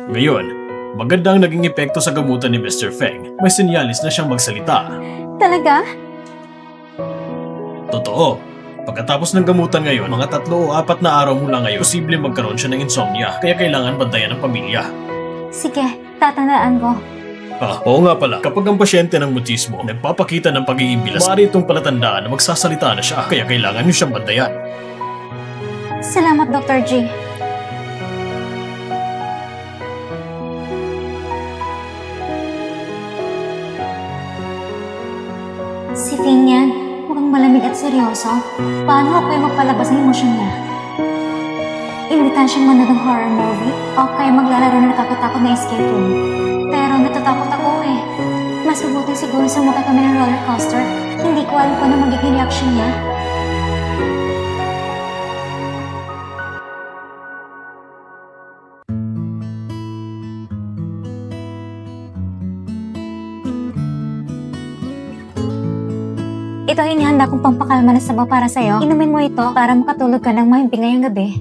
Ngayon, maganda ang naging epekto sa gamutan ni Mr. Feng. May senyalis na siyang magsalita. Talaga? Totoo. Pagkatapos ng gamutan ngayon, mga 3 o 4 na araw mula ngayon, posible magkaroon siya ng insomnia, kaya kailangan bantayan ng pamilya. Sige, tatandaan ko. Oo nga pala, kapag ang pasyente ng mutismo nagpapakita ng pagiging bilas, maaari itong palatandaan na magsasalita na siya, kaya kailangan niyo siyang bantayan. Salamat, Dr. G. Si Feng yan, mukhang malamig at seryoso. Paano ako kayo magpalabas ng emosyon niya? Imbitahan siyang manood ng horror movie o kaya maglalaro na nakakatakot na escape room. Pero natatakot ako eh. Mas mabuti siguro sumakay kami ng roller coaster. Hindi ko alam kung ano magiging reaction niya. Ito ay inihanda kong pampakalma na sabaw para sa'yo. Inumin mo ito para makatulog ka ng mahimbing ngayong gabi.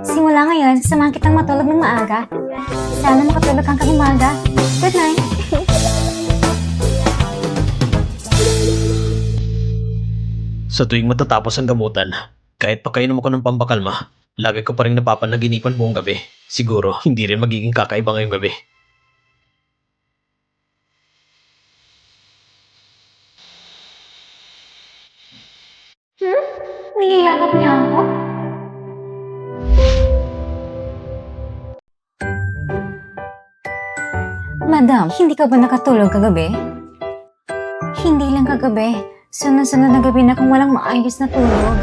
Simula ngayon, samahan kitang matulog ng maaga. Sana makatulog kang umaga. Good night! Sa tuwing matatapos ang gamutan, kahit pakainom ako ng pampakalma, lagi ko pa rin napapanaginipan buong gabi. Siguro, hindi rin magiging kakaiba ngayong gabi. Niyayakap niya ako? Madam, hindi ka ba nakatulog kagabi? Hindi lang kagabi. Sunod-sunod na gabi na kung walang maayos na tulog.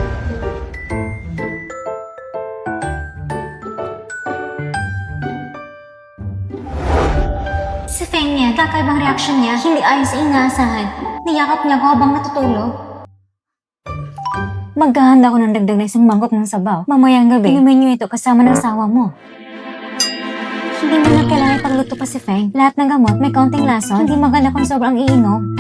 Si Feng yan, kakaibang reaksyon niya, hindi ayon sa inaasahan. Niyakap niya ako habang natutulog. Maghahanda ako ng dagdag na isang mangkok ng sabaw. Mamayang gabi, inumin niyo ito kasama ng asawa mo. Hindi mo na kailangan ipagluto pa si Feng. Lahat ng gamot may kaunting lason. Hindi maganda kung sobrang iinom.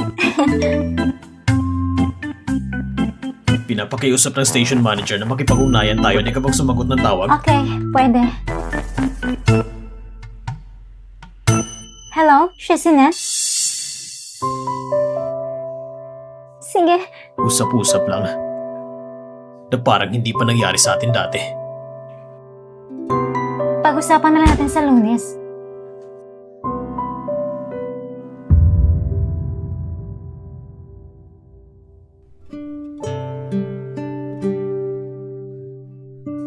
Pinapakiusap ng station manager na makipag-ugnayan tayo ni kapag sumagot ng tawag. Okay, pwede. Hello, siya si Ness? Sige. Usap-usap lang. Na parang hindi pa nangyari sa atin dati. Pag-usapan na lang natin sa Lunes.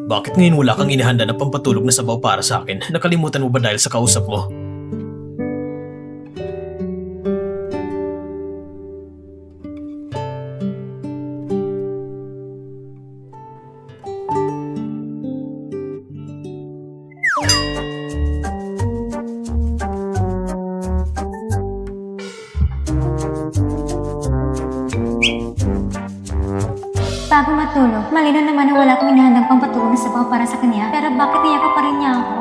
Bakit ngayon wala kang inihanda na pampatulog na sabaw para sa akin? Nakalimutan mo ba dahil sa kausap mo? Bago matulog, malinaw naman na wala akong inahandang pampatulog na sabaw para sa kanya. Pero bakit niyakap pa rin niya ako?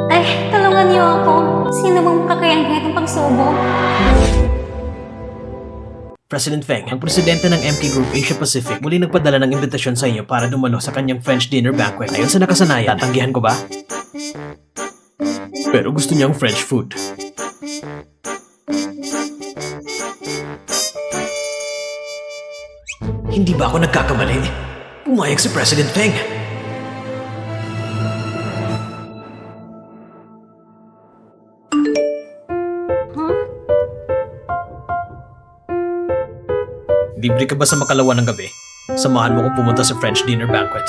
Ay, tulungan niyo ako. Sino bang kakayanin ko itong pagsubo? President Feng, ang presidente ng MK Group Asia Pacific, muli nagpadala ng imbitasyon sa inyo para dumalo sa kanyang French dinner banquet. Ayon sa nakasanayan, tatanggihan ko ba? Pero gusto niyang French food. Hindi ba ako nagkakamali? Pumayag si President Feng. Huh? Libre ka ba sa makalawa ng gabi? Samahan mo kong pumunta sa French dinner banquet.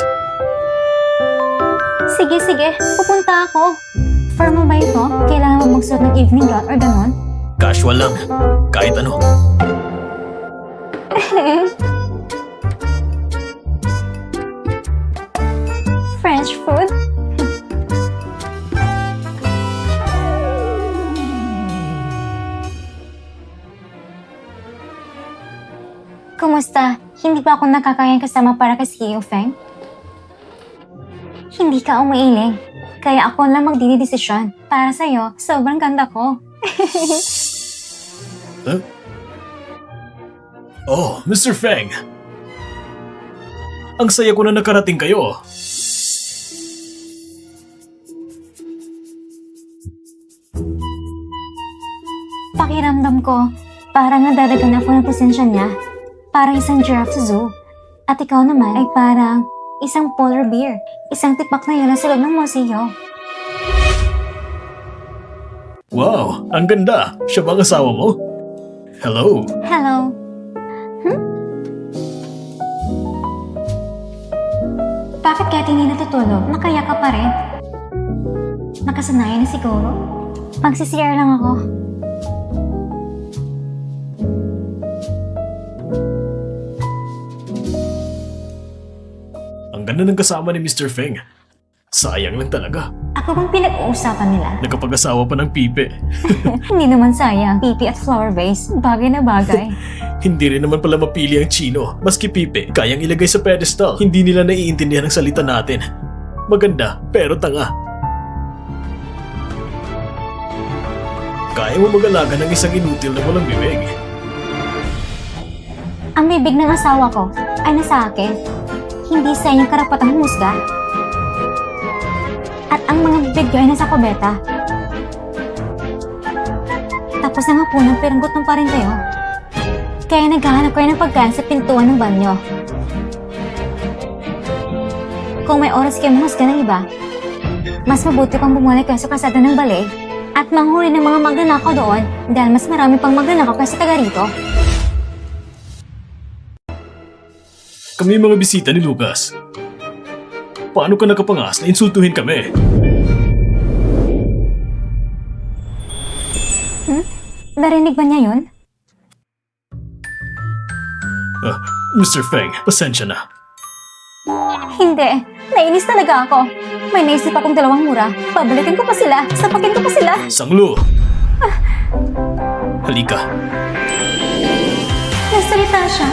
Sige. Pupunta ako. Firm mo ba ito? Kailangan mo magsuot ng evening gown or ganon? Casual lang. Kahit ano. French food? Kumusta? Hindi ba ako nakakayang kasama para kay CEO Feng? Hindi ka umiiling. Kaya ako lang magdidesisyon. Para sa'yo, sobrang ganda ko. Oh, Mr. Feng! Ang saya ko na nakarating kayo. Pakiramdam ko, parang nadadagan ako ng presensya niya. Parang isang giraffe sa zoo. At ikaw naman ay parang isang polar bear. Isang tipak na yelo sa loob ng museo. Wow, ang ganda. Siya ba ang asawa mo? Hello. Hello. Bakit kahit hindi natutulog, nakaya ka pa rin? Nakasanayan na siguro? Magsisiyar lang ako. Ang ganda ng kasama ni Mr. Feng. Sayang lang talaga. Ako bang pinag-uusapan nila? Nagkapag-asawa pa ng pipe. Hindi naman sayang. Pipi at flower vase. Bagay na bagay. Hindi rin naman pala mapili ang chino. Maski pipe, kayang ilagay sa pedestal. Hindi nila naiintindihan ang salita natin. Maganda, pero tanga. Kaya mo mag-alaga ng isang inutil na walang bibig. Ang bibig ng asawa ko ay nasa akin. Hindi sa inyong karapatang humusga. At ang mga bibig ko ay nasa kubeta. Tapos ng hapunan pero gutom pa rin kayo. Kaya naghahanap kayo ng pagkain sa pintuan ng banyo. Kung may oras kayo mahusga ng iba, mas mabuti pang bumalik kayo sa kalsada ng balay at manghuli ng mga magnanakaw doon dahil mas marami pang magnanakaw kaysa taga rito. Kami yung mga bisita ni Lucas. Paano ka nakapangas na insultuhin kami? Narinig ba niya yun? Mr. Feng, pasensya na. Hindi. Nainis talaga ako. May naisip akong dalawang mura. Pabalikin ko pa sila. Sapakin ko pa sila. Sanglo! Halika. Nagsalita siya.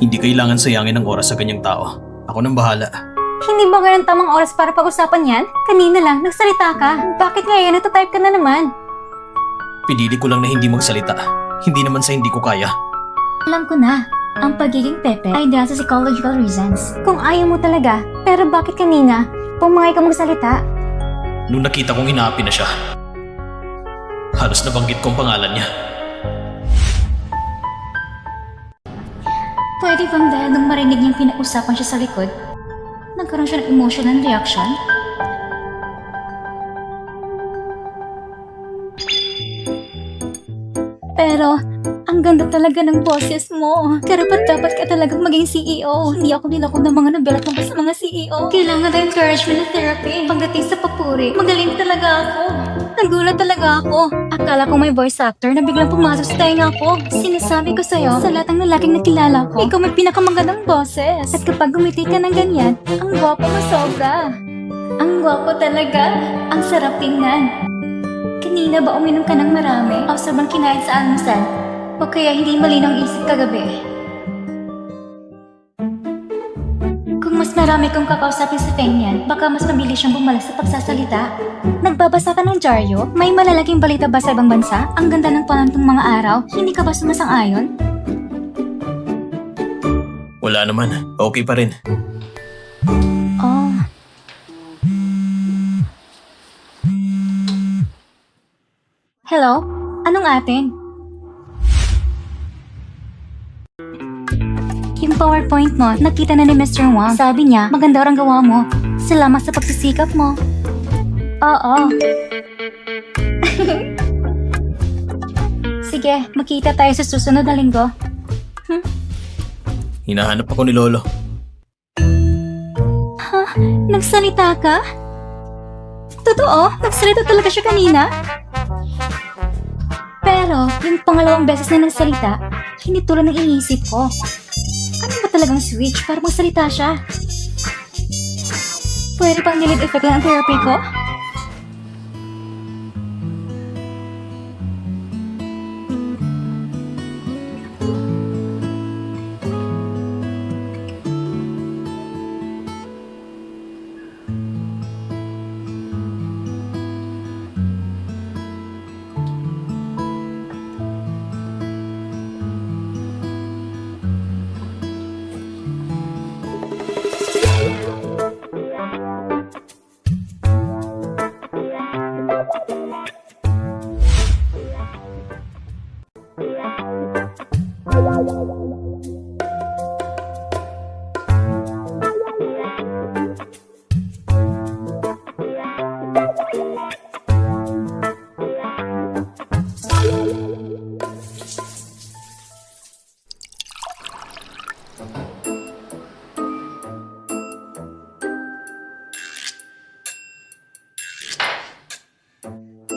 Hindi kailangan sayangin ng oras sa ganyang tao. Ako nang bahala. Hindi ba ganun tamang oras para pag-usapan yan? Kanina lang, nagsalita ka. Bakit ngayon natatype ka na naman? Pinili ko lang na hindi magsalita. Hindi naman sa hindi ko kaya. Alam ko na. Ang pagiging pepe ay dahil sa psychological reasons. Kung ayaw mo talaga, pero bakit kanina? Pumangay ka magsalita. Nung nakita kong inaapi na siya, halos nabanggit kong pangalan niya. Pwede bang dahil nung marinig niyang pinag-usapan siya sa likod, nagkaroon siya ng emotional reaction? Pero, ang ganda talaga ng boses mo. Karapat dapat ka talagang maging CEO. Hindi ako nilako ng mga nobela tungkol sa mga CEO. Kailangan na encouragement na therapy. Pagdating sa papuri, magaling talaga ako. Nagulat talaga ako. Akala ko may voice actor na biglang pumasok sa tainga ko. Sinasabi ko sa'yo, sa lahat ng lalaking nakilala ko, ikaw may pinakamagandang boses. At kapag gumiti ka ng ganyan, ang gwapo mo sobra. Ang gwapo talaga. Ang sarap tingnan. Kanina ba uminom ka ng marami o sobrang kinain sa almusal? O kaya hindi malinaw ang isip kagabi? Kung mas marami kong kakausapin sa Feng yan, baka mas mabilis siyang bumalik sa pagsasalita. Nagbabasa ka ng dyaryo? May malalaking balita ba sa ibang bansa? Ang ganda ng panantong mga araw? Hindi ka ba sumasang-ayon? Wala naman. Okay pa rin. Oh. Hello? Anong atin? Yung PowerPoint mo, nakita na ni Mr. Wang. Sabi niya, maganda ang gawa mo. Salamat sa pagsisikap mo. Oo. Sige, magkita tayo sa susunod na linggo. Hinahanap ako ni Lolo. Nagsalita ka? Totoo? Nagsalita talaga siya kanina? Pero, yung pangalawang beses na nagsalita, hindi tulad ng iniisip ko. Ano ba talagang switch para magsalita siya? Pwede pang nilid effect lang ang therapy ko?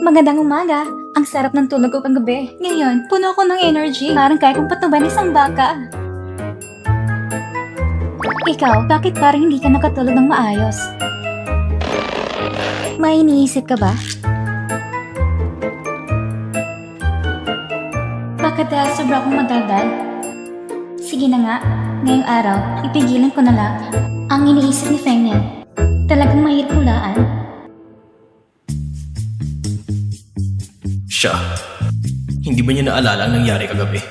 Magandang umaga. Ang sarap ng tulog ko kagabi. Ngayon, puno ko ng energy. Parang kaya kong patuban isang baka. Ikaw, bakit parang hindi ka nakatulog ng maayos? May iniisip ka ba? Bakit dahil sobra akong madaldal? Sige na nga, ngayong araw, ipigilan ko na lang ang iniisip ni Feng Yan. Talagang mahirap hulaan. Siya. Hindi ba niya naalala ang nangyari kagabi?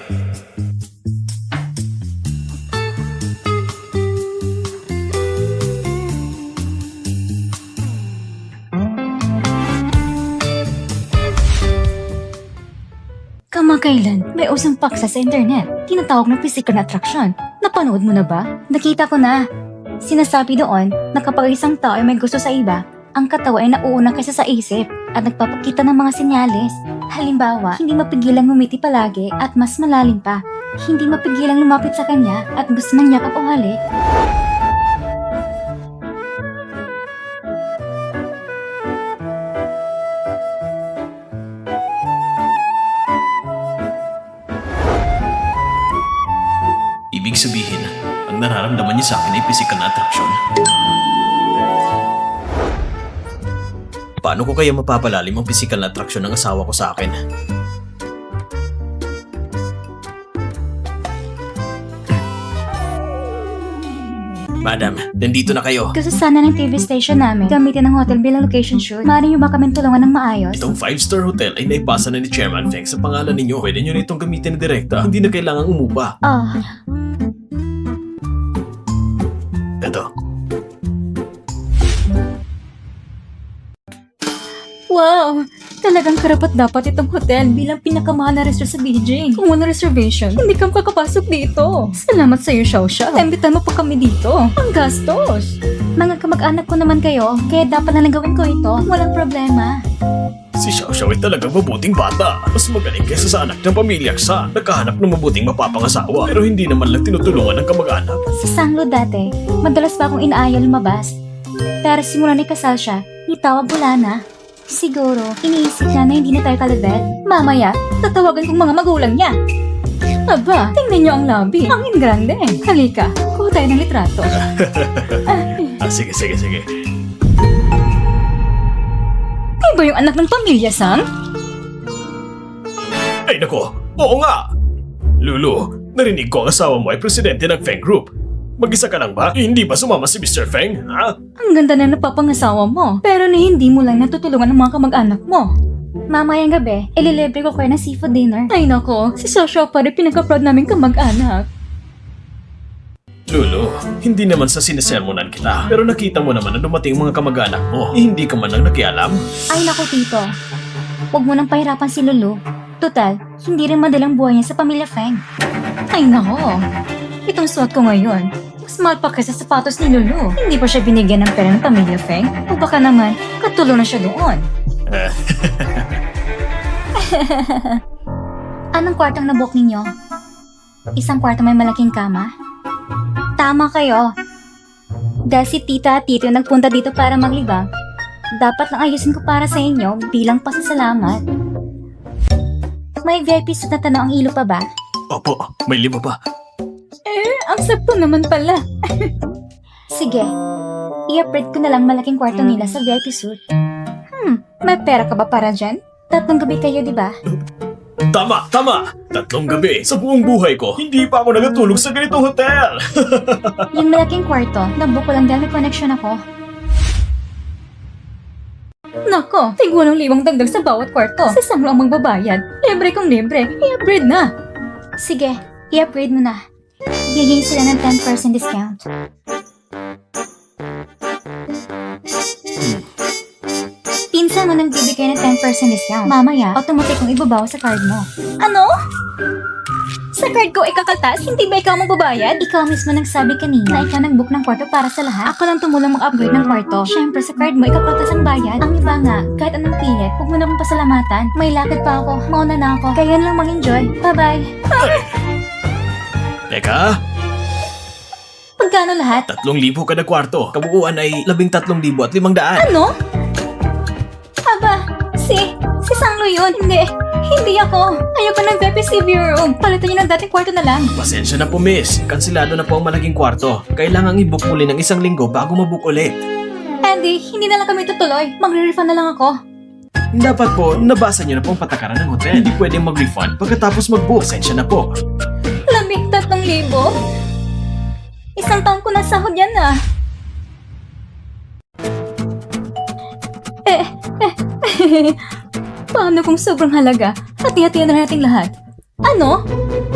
Kamakailan, may usang paksa sa internet. Tinatawag na physical attraction. Napanood mo na ba? Nakita ko na. Sinasabi doon na kapag isang tao ay may gusto sa iba, ang katawan ay nauuna kaysa sa isip at nagpapakita ng mga senyales. Halimbawa, hindi mapigilang ngumiti palagi at mas malalim pa. Hindi mapigilang lumapit sa kanya at gusto ng yakap o halik. Ibig sabihin, ang nararamdaman niya sa akin ay physical na attraction. Paano ko kaya mapapalalim ang physical na attraction ng asawa ko sa akin? Madam, nandito na kayo. Gusto sana ng TV station namin gamitin ang hotel bilang location shoot. Maaari niyo ba kami tulungan ng maayos? Itong 5-star hotel ay naipasa na ni Chairman Feng sa pangalan ninyo. Pwede nyo na itong gamitin na direkta. Hindi na kailangang umupa. Ah, Ito. wow! Talagang karapat dapat itong hotel bilang pinakamahal na restaurant sa Beijing. Kung wala reservation, hindi ka makakapasok dito. Salamat sa iyo, Xiao Xiao. Imbitan mo pa kami dito. Ang gastos! Mga kamag-anak ko naman kayo, kaya dapat na lang gawin ko ito. Walang problema. Si Xiao Xiao ay talagang mabuting bata. Mas magaling kaysa sa anak ng pamilyang Sa. Nagkahanap ng mabuting mapapangasawa. Pero hindi naman lang tinutulungan ng kamag-anak. Sa Sanglo dati, madalas pa akong inaaya lumabas. Pero simula na ikasal siya, itawag wala na. Siguro, iniisip niya na hindi na tayo kalabel. Mamaya, tatawagan kong mga magulang niya. Aba, tingnan niyo ang labi. Ang grande. Halika, kuha tayo ng litrato. Sige. Iba yung anak ng pamilya, Sang? Ay nako, oo nga! Lulu, narinig ko ang asawa mo ay presidente ng Feng Group. Mag-isa ka lang ba? Hindi ba sumama si Mr. Feng, ha? Ang ganda na napapangasawa mo. Pero na hindi mo lang natutulungan ng mga kamag-anak mo. Mamayang gabi, ililibre ko kayo ng seafood dinner. Ay nako, si Sasha pa rin pinaka-proud namin kamag-anak. Lulu, hindi naman sa sinesermonan kita. Pero nakita mo naman na dumating mga kamag-anak mo. Hindi ka man lang nakialam. Ay nako tito, huwag mo nang pahirapan si Lulu. Total, hindi rin madalang buhay niya sa pamilya Feng. Ay nako, itong suot ko ngayon, mas mahal pa kaysa sapatos ni Lulu. Hindi pa siya binigyan ng pera ng pamilya Feng? O baka naman, katulong na siya doon. Anong kwartong nabook ninyo? Isang kwarto may malaking kama? Tama kayo. Dahil si tita at tito nagpunta dito para maglibang, dapat lang ayusin ko para sa inyo bilang pasasalamat. May VIP suit na tanong ang ilo pa ba? Opo, may 5 pa. Ang sakto naman pala. Sige, i-upgrade ko na lang malaking kwarto nila sa VIP suite. May pera ka ba para dyan? 3 gabi kayo, di ba? Tama! 3 gabi sa buong buhay ko. Hindi pa ako nagatulog sa ganitong hotel. Yung malaking kwarto, nabook ko lang dahil may connection ako. Nako, tig-8,000 dagdag sa bawat kwarto. Sa isang lang magbabayad. Libre kong libre, i-upgrade na. Sige, i-upgrade mo na. Bigyan sila ng 10% discount. Pinsan mo nang bibigay ng 10% discount. Mamaya, automatic kong ibabawa sa card mo. Ano? Sa card ko ikakaltas? Hindi ba ikaw magbabayad? Ikaw mismo nagsabi kanina na ikaw nag-book ng kwarto para sa lahat. Ako lang tumulong mag-upgrade ng kwarto. Siyempre sa card mo ikakaltas ang bayad. Ang iba nga, kahit anong pilit, huwag mo na akong pasalamatan. May lakad pa ako, mauna na ako. Kaya lang mag-enjoy. Bye-bye. Teka, Magkano lahat? 3,000 kada kwarto. Kabuuan ay 13,500. Ano? Aba, Si Sanglo yun. Hindi ako. Ayoko ng VIP room. Palitan niyo ng dating kwarto na lang. Pasensya na po, miss. Kansilado na po ang malaking kwarto. Kailangang i-book uli ng 1 linggo bago mabook ulit. Andy, hindi na lang kami tutuloy. Magre-refund na lang ako. Dapat po, nabasa niyo na po ang patakaran ng hotel. Hindi pwedeng mag-refund pagkatapos mag-book. Pasensya na po. Lamig 3,000? Isang taon ko na sahod yan ah. Paano kung sobrang halaga? Hati-hatihan na nating lahat. Ano?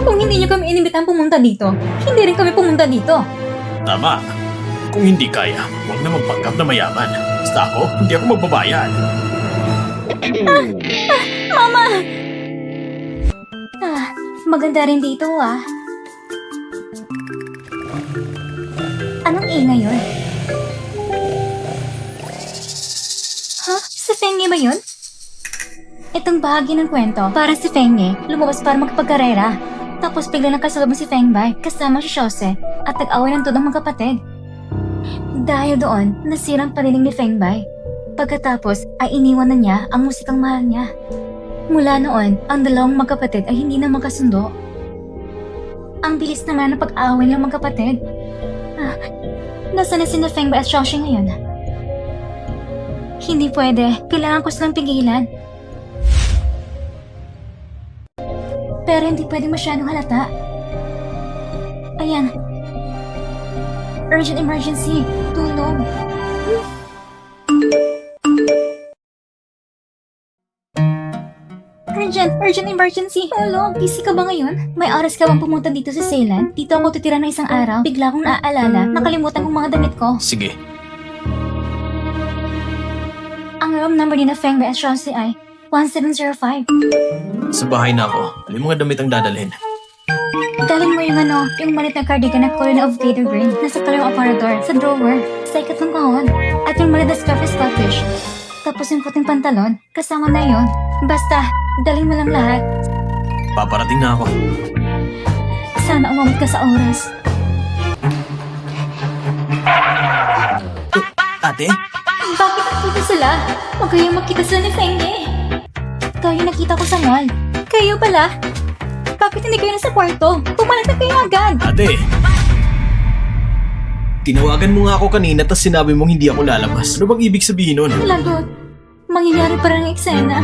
Kung hindi niyo kami inimbitahan pumunta dito, hindi rin kami pumunta dito. Tama. Kung hindi kaya, huwag na magpanggap na mayaman. Basta ako, hindi ako magbabayad. Mama! Maganda rin dito ah. Anong ingay yun? Ha? Si Fengye ba yun? Itong bahagi ng kwento, para si Fengye, lumabas para magpagkarera. Tapos bigla nakasalubong si Fengbei kasama si Xiaoze at nag-away ng tudong magkapatid. Dahil doon, nasirang paniling ni Fengbei. Pagkatapos ay iniwan na niya ang musikang mahal niya. Mula noon, ang dalawang magkapatid ay hindi na magkasundo. Ang bilis naman ng pag-away ng magkapatid. Nasaan na sina Fengbei at Xiaoze ngayon? Hindi pwede. Kailangan ko silang pigilan. Pero hindi pwede masyadong halata. Ayan. Urgent emergency. Tulong. Urgent emergency. Tulong. Busy ka ba ngayon? May oras ka bang pumunta dito sa Ceylon? Dito ako titira ng isang araw. Bigla kong naaalala. Nakalimutan kong mga damit ko. Sige. Ang room number ni na Fengbei at Xiaoze ay 1705. Sa bahay na ako. Ano yung mga damit ang dadalhin? Dalhin mo yung yung malit na cardigan na color na of Gator Green. Nasa color ng aparador, sa drawer, sa ikatlong kahon. At yung malit na scarf is Scottish. Tapos yung puting pantalon, kasama na yon. Basta, dalhin mo lang lahat. Paparating na ako. Sana umabot ka sa oras. Ate? Bakit nakita sila? Huwag kayong magkita sila ni Fengye. Kayo nakita ko sa mall. Kayo pala? Bakit hindi kayo nasa kwarto? Pumalag na kayo agad. Ate! Tinawagan mo nga ako kanina tas sinabi mong hindi ako lalabas. Ano bang ibig sabihin nun? Lagot. Mangyayari pa rin ang eksena.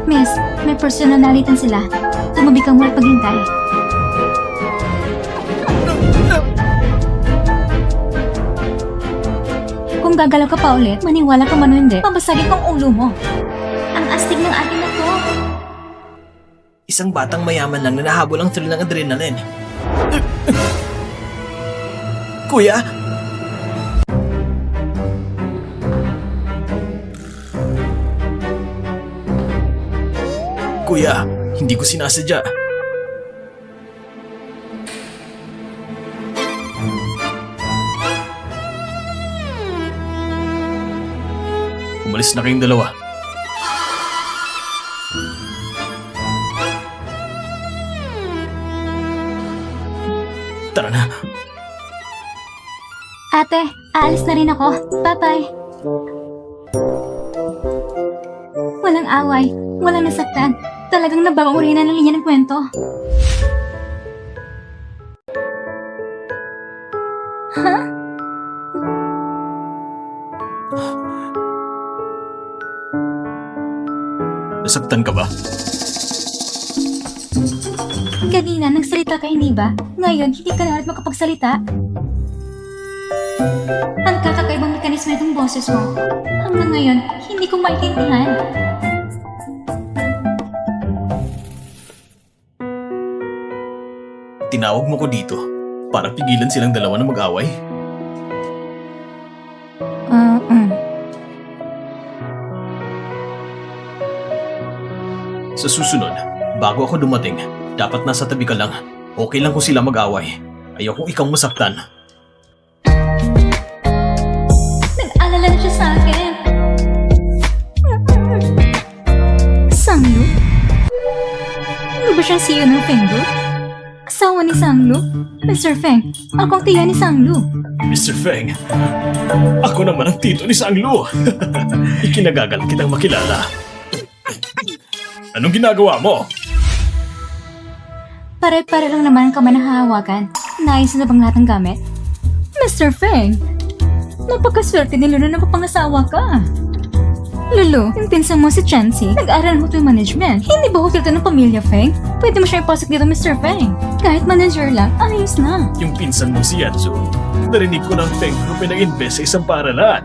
Miss, may personalitan sila. Tumabi ka muna at paghintay. Kung gagalaw ka pa ulit, maniwala ka man o hindi, pabasagin kong ulo mo. Ang astig ng atin na to. Isang batang mayaman lang na nahabol ang thrill ng adrenaline. Kuya? Kuya, hindi ko sinasadya. Umalis na kayong dalawa. Tara na. Ate, aalis na rin ako. Bye-bye. Walang away, walang nasaktan. Talagang nabauri na ng linya ng kwento. Ha? Nasaktan ka ba? Kanina, nagsalita ka, hindi ba? Ngayon, hindi ka na ulit makapagsalita. Ang kakakaibang mekanismo itong boses mo. Hanggang ngayon, hindi ko maintindihan. Tinawag mo ko dito para pigilan silang dalawa na mag-away? Sa susunod, bago ako dumating, dapat nasa tabi ka lang. Okay lang kung sila mag-away. Ayokong ikaw masaktan. Nag-alala na siya sa akin. Sanglo? Ano ba siyang CEO ng Fengdu? Asawa asawa ni Sanglu? Mr. Feng, ako ang tiya ni Sanglu. Mr. Feng, ako naman ang tito ni Sanglu. Ikinagagalak kitang makilala. Anong ginagawa mo? Pare-pare lang naman ang kamay na hahawakan. Naayos na bang lahat ng gamit? Mr. Feng, napakaswerte ni Lulu na mapangasawa ka. Lulu, yung pinsan mo si Chancy, nag-aaral ng hotel management. Hindi ba hotel to ng pamilya, Feng? Pwede mo siya ipasok dito, Mr. Feng. Kahit manager lang, ayos na. Yung pinsan mo si Yanzu. Narinig ko ng Feng Group ay nag-invest sa isang paaralan.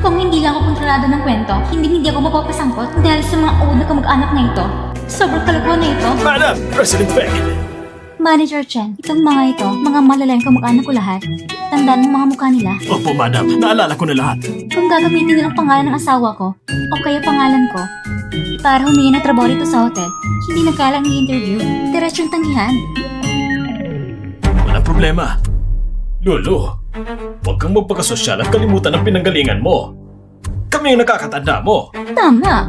Kung hindi lang ako kontrolado ng kwento, hindi ako mapapasangkot dahil sa mga old na kamag-anak na ito. Sobrang kalaguan na ito. Madam, President Feng! Manager Chen, itong mga ito, mga malalayang kamag-anak ko lahat. Tandaan mo mga mukha nila. Opo, madam. Naalala ko na lahat. Kung gagamitin nilang pangalan ng asawa ko, o kaya pangalan ko, para humingi ng trabaho dito sa hotel, hindi na kailangang i-interview. Diretsong tanggihan. Walang problema. Lolo, huwag kang magpakasosyal at kalimutan ang pinanggalingan mo. Kami ang nakakatanda mo. Tama!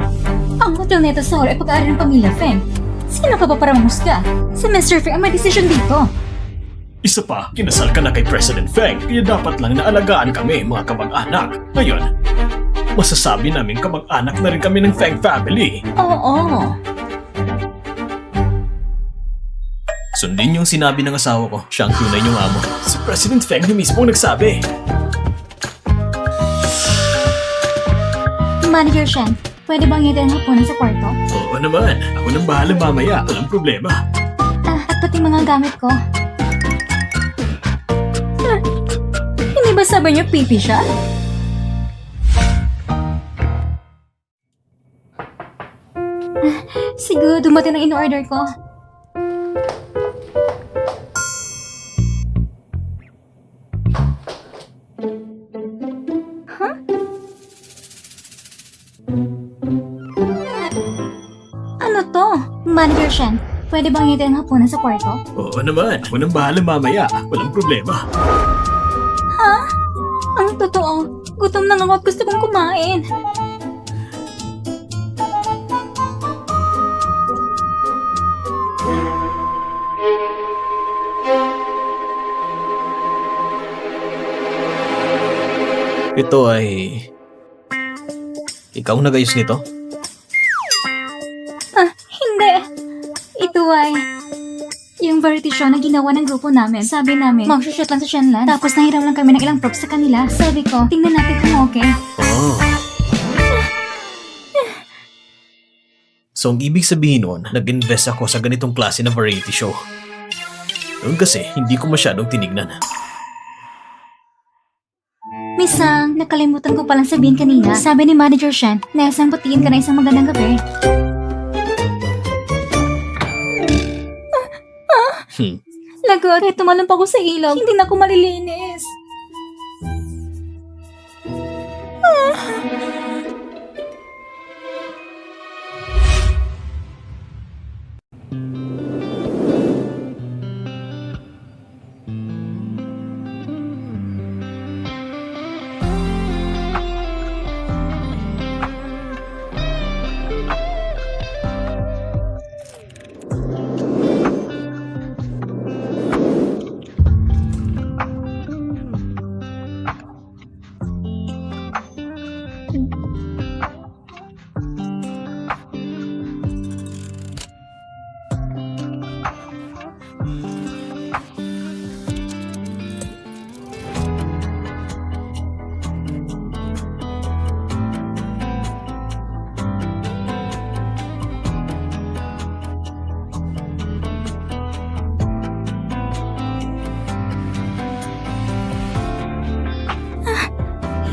Ang hotel na ito sa hall ay pag-aari ng pamilya Feng. Sino ka ba para mahusga? Si Mr. Feng ang may desisyon dito. Isa pa, kinasal ka na kay President Feng, kaya dapat lang naalagaan kami, mga kamag-anak. Ngayon, masasabi namin kamag-anak na rin kami ng Feng family. Oo. Sundin yung sinabi ng asawa ko, siya ang tunay niyong amo. Si President Feng yung mismo ang nagsabi. Manager Shen, pwede bang ngitian hapunan sa kwarto? Oo naman, ako nang bahala mamaya, walang problema. At pati mga gamit ko. Hindi ba sabi niyo pipi siya? Siguro dumating ang in-order ko. Ano to? Manager Shen, pwede bang ngitian hapunan sa kwarto? Oo naman, ako nang bahala mamaya, walang problema. Ha? Ang totoo, gutom na nga at gusto kong kumain. Ito ay... Ikaw ang nagayos nito? Hindi. Ito ay... Yung variety show na ginawa ng grupo namin. Sabi namin, mag-shoot lang sa Shenlan. Tapos nahiram lang kami ng ilang props sa kanila. Sabi ko, tingnan natin kung okay. Oh. So, ang ibig sabihin nun, nag-invest ako sa ganitong klase na variety show. Noon kasi, hindi ko masyadong tinignan. Misang, nakalimutan ko palang sabihin kanina. Sabi ni Manager Shen, na isang batiin ka na isang magandang gabi. Lagot, kahit tumalon pa ko sa ilog, hindi na ako malilinis.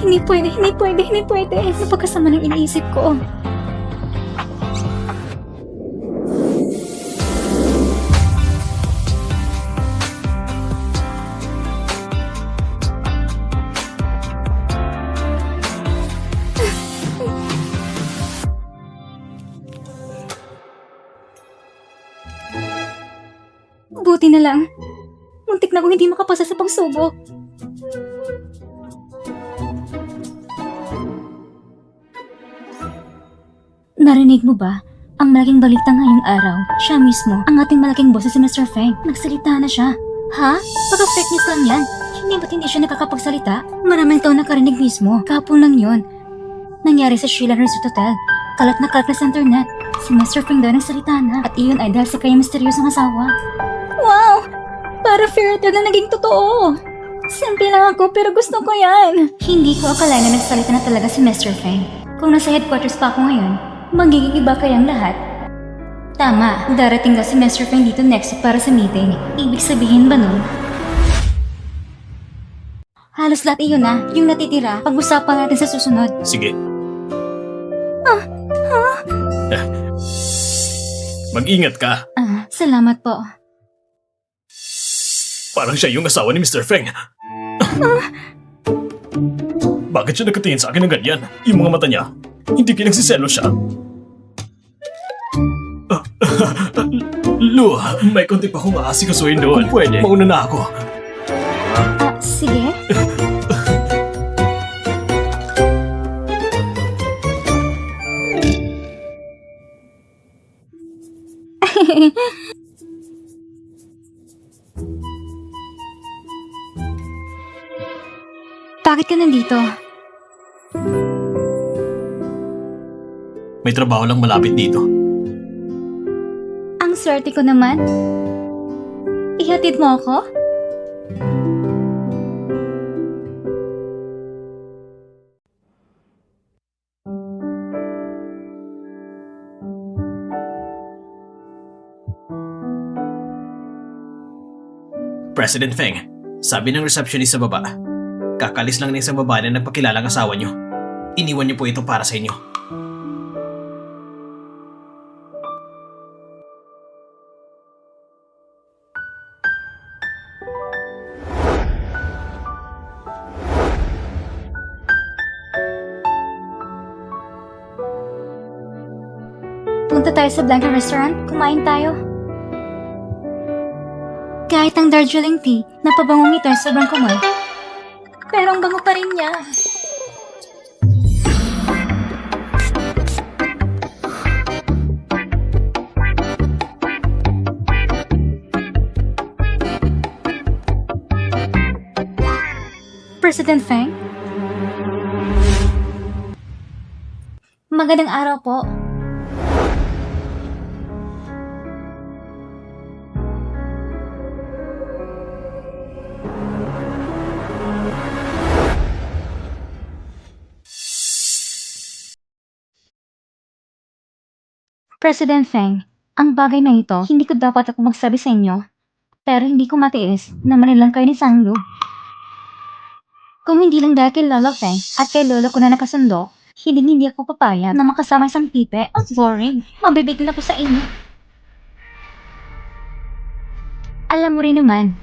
Hindi pwede. Napagkasama ng iniisip ko. Buti na lang. Muntik na akong hindi makapasa sa pagsubok. Narinig mo ba? Ang malaking balita ngayong araw, siya mismo, ang ating malaking boss si Mr. Feng. Nagsalita na siya. Ha? Baka fake news lang yan. Hindi ba't hindi siya nakakapagsalita? Maraming taon nakarinig mismo. Kahapon lang yun. Nangyari sa Sheila Resort Hotel. Kalat na sa internet. Si Mr. Feng daw nagsalita na. At iyon ay dahil sa kanyang misteryosong asawa. Wow! Para fairy tale na naging totoo. Simple lang ako pero gusto ko yan. Hindi ko akalain na nagsalita na talaga si Mr. Feng. Kung nasa headquarters pa ako ngayon, magiging iba kayang lahat. Tama, darating daw si Mr. Feng dito next week para sa meeting. Ibig sabihin ba nun? Halos lahat iyon na, yung natitira, pag-usapan natin sa susunod. Sige. Mag-ingat ka. Salamat po. Parang siya yung asawa ni Mr. Feng. Bakit siya nakatingin sa akin ng ganyan? Yung mga mata niya, hindi pinagsiselo siya. Lu, may konti pa akong aasikasuhin doon. Kung pwede, mauna na ako. Sige. Bakit ka nandito? May trabaho lang malapit dito. Ang swerte ko naman. Ihatid mo ako? President Feng, sabi ng receptionist sa baba, kakalis lang ng isang babae na nagpakilalang asawa niyo. Iniwan niyo po ito para sa inyo. Punta tayo sa Blanca Restaurant, kumain tayo. Kahit ang Darjeeling tea, napabangong ito ay sobrang kumal. Pero ang bango pa rin niya. President Feng? Magandang araw po. President Feng, ang bagay na ito, hindi ko dapat ako magsabi sa inyo. Pero hindi ko matiis na manilang kayo ni Sanglu. Kung hindi lang dahil kay Lolo Feng at kay Lolo ko na nakasundo, hindi ako papayag na makasama isang pipe. Ang boring. Mabibigil ako sa inyo. Alam mo rin naman,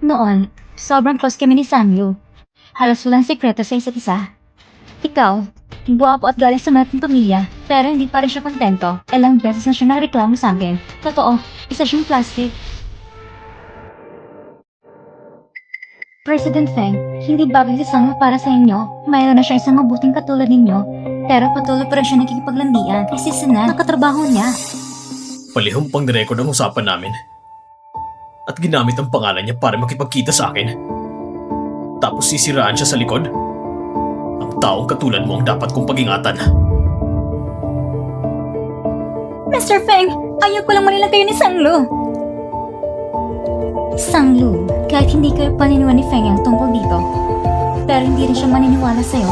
noon, sobrang close kami ni Sanglu. Halos walang sikreto sa isa't isa. Ikaw, guwapo at galing sa malaking pamilya, pero hindi pa rin siya kontento. Ilang beses na siya nagreklamo sa akin. Totoo, isa siyang plastic. President Feng, hindi bagay si Sanglu para sa inyo. Mayroon na siya isang mabuting katulad ninyo, pero patuloy pa rin siya nakikipaglandian kasi sana nakatrabaho niya. Palihong pang nirecord ang usapan namin. At ginamit ang pangalan niya para makipagkita sa akin. Tapos sisiraan siya sa likod. Ang taong katulad mo ang dapat kong pag-ingatan. Mr. Feng, ayaw ko lang manilang kayo ni Sanglu. Sanglu, kahit hindi kayo paniniwala ni Feng Yang tungkol dito, pero hindi rin siya maniniwala sa'yo.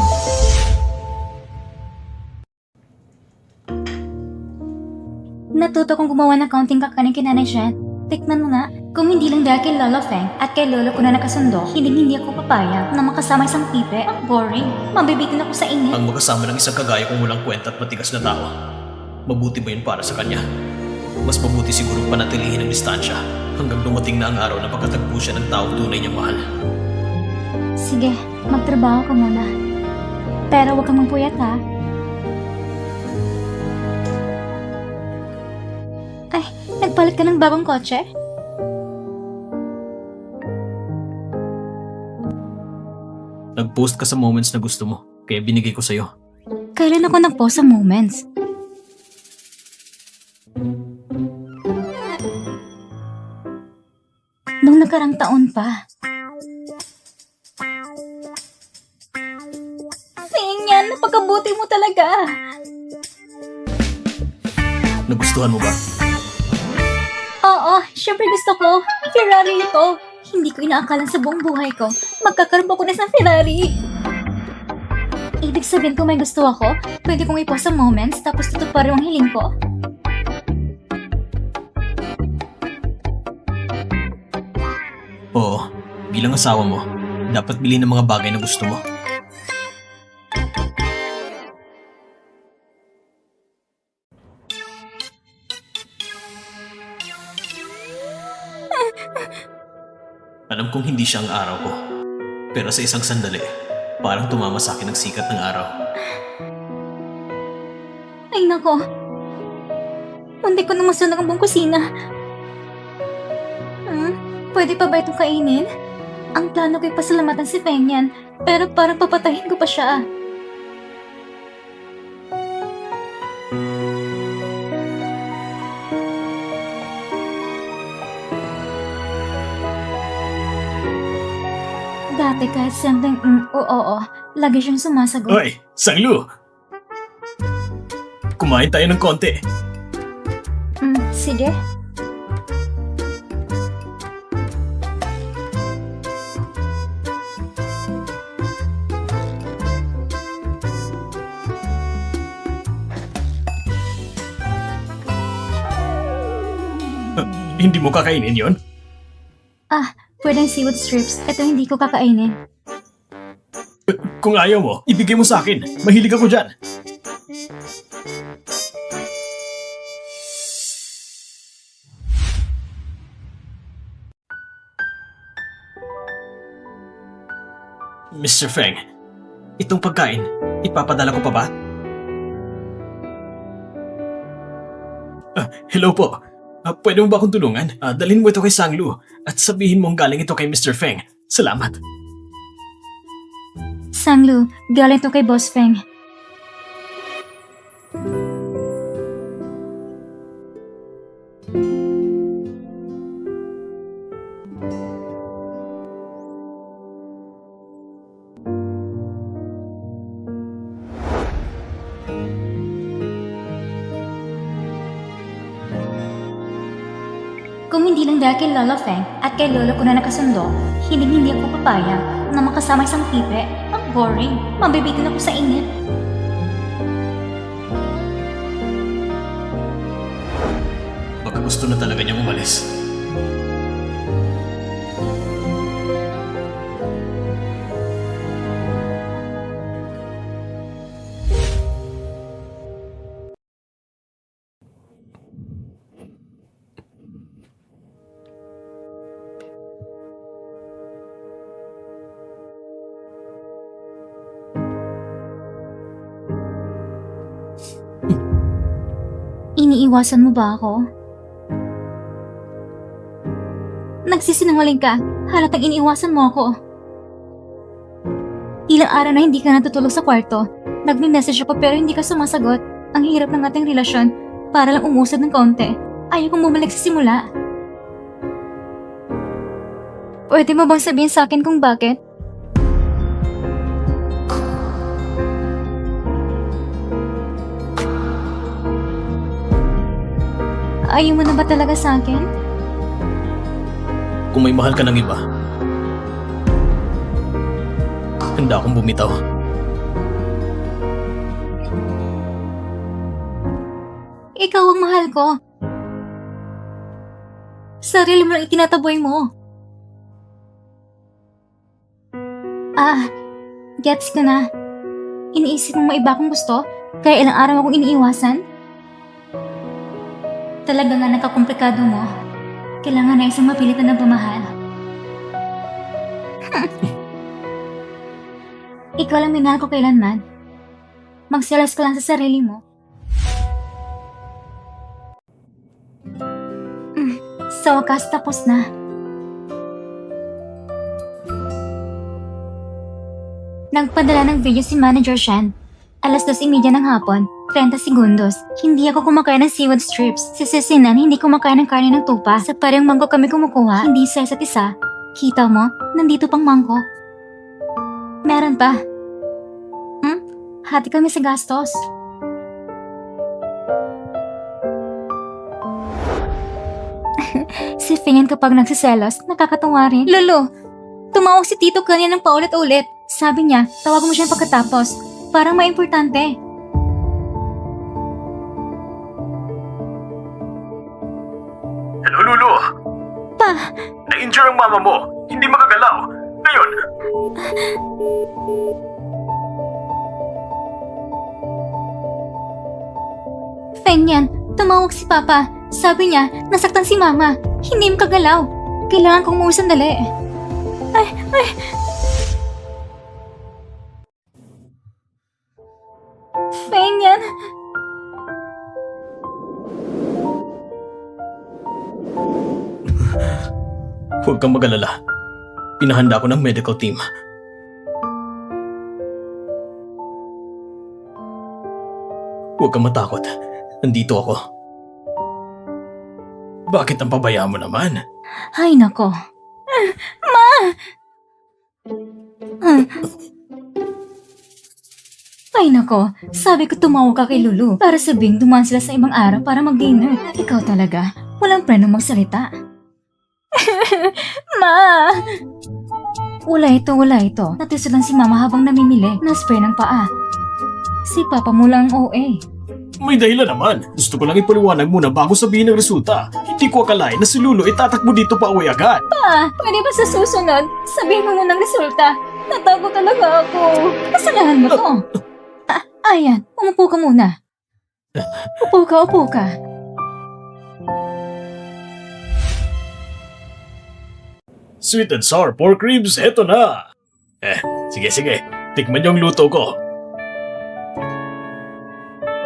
Natuto kong gumawa ng kaunting kakanin kay Nanay Shen. Tikman mo nga. Kung hindi lang dahil kay Lolo Feng at kay Lolo ko na nakasundo, hindi ako papayag na makasama isang pipe. Ang boring. Mabibitin ako sa inyo. Ang magkasama ng isang kagaya kong walang kwenta at matigas na tao. Mabuti ba yun para sa kanya? Mas mabuti siguro panatilihin ang distansya hanggang dumating na ang araw na pagkatagpo siya ng taong tunay niyang mahal. Sige, magtrabaho ka muna. Pero huwag kang magpuyat ha. Ay, nagpalit ka ng bagong kotse? Nag-post ka sa Moments na gusto mo, kaya binigay ko sa'yo. Kailan ako nag-post sa Moments? nakarang taon pa. Fingyan, napakabuti mo talaga. Nagustuhan mo ba? Oo, syempre gusto ko. Ferrari ito. Hindi ko inaakalan sa buong buhay ko. Magkakaroon pa ko na sa Ferrari. Ibig sabihin kung may gusto ako, pwede kong ipost sa moments tapos tutuparin ang hiling ko. Oo, bilang asawa mo, dapat bilhin ng mga bagay na gusto mo. Alam kong hindi siya ang araw ko, pero sa isang sandali, parang tumama sa akin ang sikat ng araw. Ay nako. Hindi ko na masunog ang buong kusina. Pwede pa ba itong kainin? Ang plano ko'y pasalamatan si Fengyan, pero parang papatayin ko pa siya. Dati kahit simpleng oo, lagi siyang sumasagot. Hoy, Sanglu! Kumain tayo ng konti. Sige. Hindi mo kakainin yon? Pwedeng seaweed strips. Ito hindi ko kakainin. Kung ayaw mo, ibigay mo sa akin. Mahilig ako dyan. Mr. Feng, itong pagkain, ipapadala ko pa ba? Hello po. Pwede mo ba akong tulungan? Dalhin mo ito kay Sanglu at sabihin mong galing ito kay Mr. Feng. Salamat. Sanglu, galing to kay Boss Feng. Kung hindi lang dahil kay Lola Feng at kay Lolo ko na nakasundo, hindi ako papayag na makasama isang pipe. Ang boring. Mabibitin ako sa init. Baka gusto na talaga niyang umalis. Iniiwasan mo ba ako? Nagsisinungaling ka. Halatang iniiwasan mo ako. Ilang araw na hindi ka natutulog sa kwarto. Nagme-message ako pero hindi ka sumasagot. Ang hirap ng ating relasyon. Para lang umusad ng konti. Ayaw kong bumalik sa simula. Pwede mo bang sabihin sa akin kung bakit? Ayaw mo na ba talaga sa akin? Kung may mahal ka ng iba, handa akong bumitaw. Ikaw ang mahal ko. Sarili mo lang itinataboy mo. Gets ko na. Iniisip mo may iba akong gusto, kaya ilang araw akong iniiwasan? Talaga nga nagkakomplikado mo. Kailangan na isang mapilitan na bumahal. Ikaw lang minahal ko kailanman. Magselos ka lang sa sarili mo. Sa wakas tapos na. Nagpadala ng video si Manager Shan. 2:30 ng hapon, 30 segundos. Hindi ako kumakain ng seaweed strips. Si Sinan hindi kumakain ng karne ng tupa. Sa parehong mangko kami kumukuha, hindi sa isa't isa. Kita mo, nandito pang mangko. Meron pa. Hati kami sa gastos. Si Fingin kapag nagsiselos, nakakatuwa rin. Lolo, tumawag si Tito kanina ng paulit-ulit. Sabi niya, tawag mo siya pagkatapos. Parang maimportante. Hello, Lulu! Pa, Na-injure ang mama mo. Hindi makagalaw. Ngayon, Fengyan, tumawag si Papa. Sabi niya, nasaktan si Mama. Hindi makagalaw. Kailangan kong umuwi sandali. Ay. Fengyan. huwag kang mag-alala. Pinahanda ko ng medical team. Huwag kang matakot. Nandito ako. Bakit ang pabayaan mo naman? Ay, nako. Ma! Ay, nako. Sabi ko tumawag ka kay Lulu para sabing dumaan sila sa ibang araw para mag-dinner. Ikaw talaga. Walang prenong magsalita. Ma! Wala ito. Natusod lang si Mama habang namimili. Na-spray ng paa. Si Papa mo lang OA. May dahilan naman. Gusto ko lang ipaliwanag muna bago sabihin ang resulta. Hindi ko akalain na si Lulu itatakbo dito pa uwi agad. Pa, pwede ba sa susunod? Sabihin mo munang resulta. Natago talaga ako. Kasalanan mo to. Ayan, umupo ka muna. Upo ka. Sweet and sour pork ribs, eto na. Sige. Tikman yung luto ko.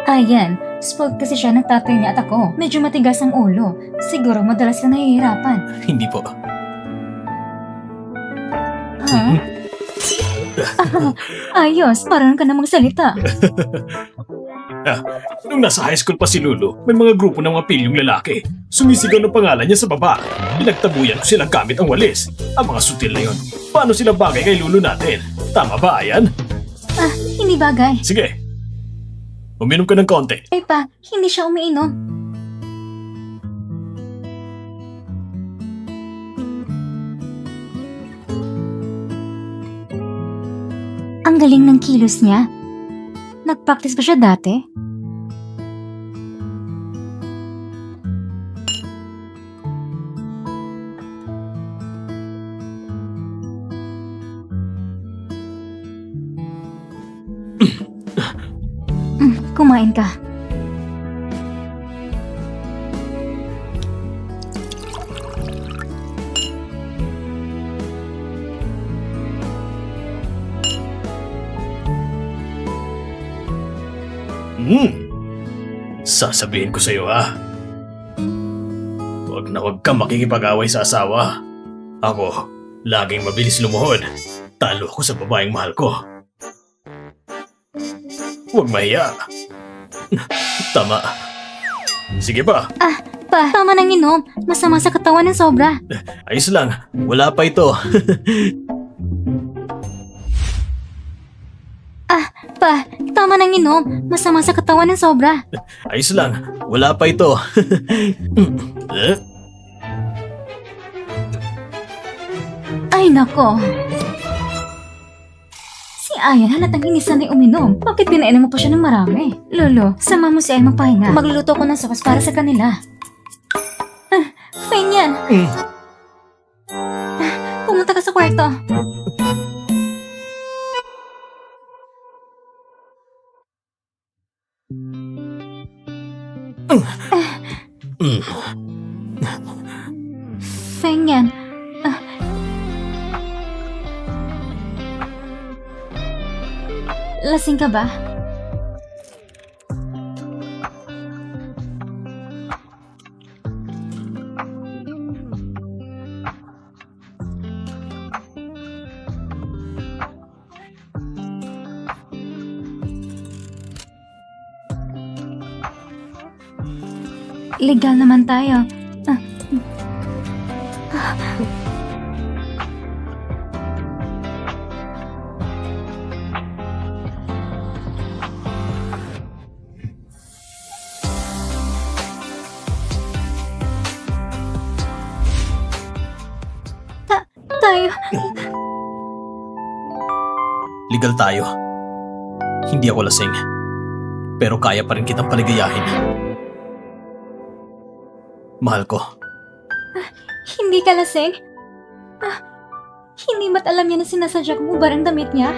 Ayan, spoiled kasi siya ng tatay niya at ako. Medyo matigas ang ulo. Siguro madalas ka nahihirapan. Hindi po. Ha? Ayos, parang ka na magsalita. Nung nasa high school pa si Lulu, may mga grupo ng mga pilyong lalaki. Sumisigaw ng pangalan niya sa baba. Pinagtabuyan ko silang gamit ang walis. Ang mga sutil na yon. Paano sila bagay kay Lulu natin? Tama ba, Ayan? Hindi bagay. Sige. Uminom ka ng konti. Eh pa, hindi siya umiinom. Ang galing ng kilos niya. Nag-practice ba siya dati? Kumain ka. Sasabihin ko sa'yo Huwag na huwag kang makikipag-away sa asawa. Ako, laging mabilis lumuhod. Talo ako sa babaeng mahal ko. Huwag mahiya. Tama. Sige pa. Pa, tama nang inom. Masama sa katawan ng sobra. Ayos lang. Wala pa ito. Pa, tama nang inom. Masama sa katawan ng sobra. Ayos lang. Wala pa ito. Ay, nako. Si Ayan halatang hindi sanay uminom. Bakit pinainom mo pa siya ng marami? Lolo, sama mo si Ayan magpahinga. Magluluto ko ng sopas para sa kanila. Fine yan. Pumunta ka sa kwarto. Feng yan. Lasing ka ba? Legal naman tayo. Tayo. Legal tayo. Hindi ako lasing. Pero kaya pa rin kitang paligayahin. Mahal ko. Hindi ka lasing? Hindi ba't alam niya na sinasadya kong ubar ang damit niya?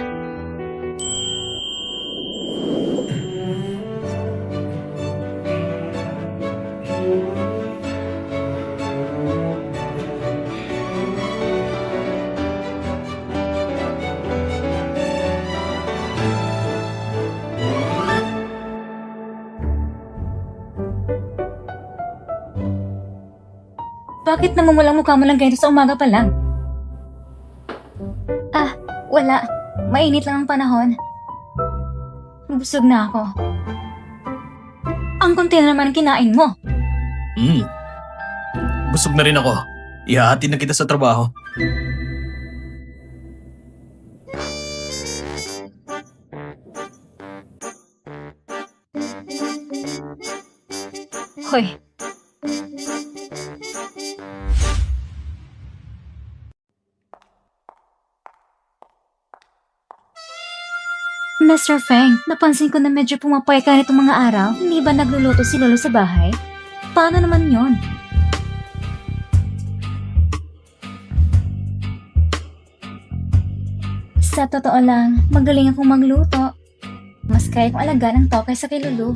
Bakit namumulang mukha mo lang ganito sa umaga pa lang? Wala. Mainit lang ang panahon. Busog na ako. Ang konti na naman ang kinain mo. Busog na rin ako. Ihahatid na kita sa trabaho. Hoy. Mr. Feng, napansin ko na medyo pumapayat ka nitong mga araw. Hindi ba nagluluto si Lolo sa bahay? Paano naman yon? Sa totoo lang, magaling akong magluto. Mas kaya kong alagaan ang tao kaysa kay Lulu.